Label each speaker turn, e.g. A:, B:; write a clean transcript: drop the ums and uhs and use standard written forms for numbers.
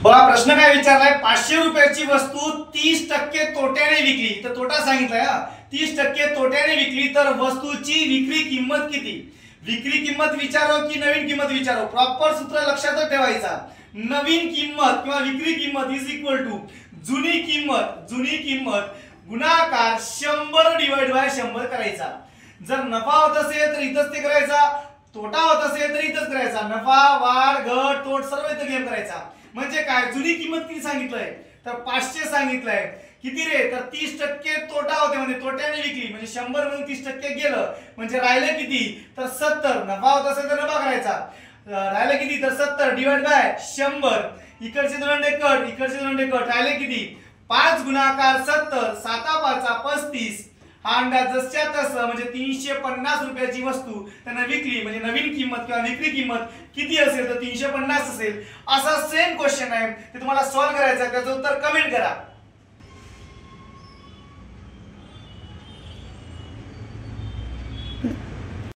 A: बघा प्रश्न काय विचारलाय, 500 रुपयाची वस्तू 30% तोट्याने विकली, तर तोटा सांगितलाय हा, 30% तोट्याने विकली तर वस्तूची विक्री किंमत किती? विक्री किंमत विचारो की नवीन किंमत विचारो, प्रॉपर सूत्र लक्षात ठेवायचा। नवीन किंमत किंवा विक्री किंमत इज इक्वल टू जुनी किंमत गुणाकार 100 डिवाइड बाय 100 करायचा। जर नफा होत असेल तर इथंच ते करायचा, तोटा होत असेल तर इथंच करायचा, नफा वाढ घट तोट सर्व इथं गेम करायचा। म्हणजे काय, जुनी किंमत किती सांगितलंय तर 500 सांगितलंय, किती रे तर 30% तोटा होते, म्हणजे तोट्याने विकली म्हणजे 100 मधून 30% गेलं म्हणजे राहिलं किती तर 70, नफा होत असेल तर नफा करायचा, राहिलं किती तर 70 डिवाइड बाय 100, इकडचे दोन कट इकडचे दोन कट, राहिले किती 5 गुणाकार 70, 7 5 35, हा अंदाज जसच्या तसं म्हणजे 350 रुपयाची वस्तू त्यांना विकली म्हणजे नवीन किंमत किंवा विक्री किंमत किती असेल तर 350 असेल। असा सेम क्वेश्चन आहे, ते तुम्हाला सॉल्व्ह करायचा आहे, त्याचं उत्तर कमेंट करा।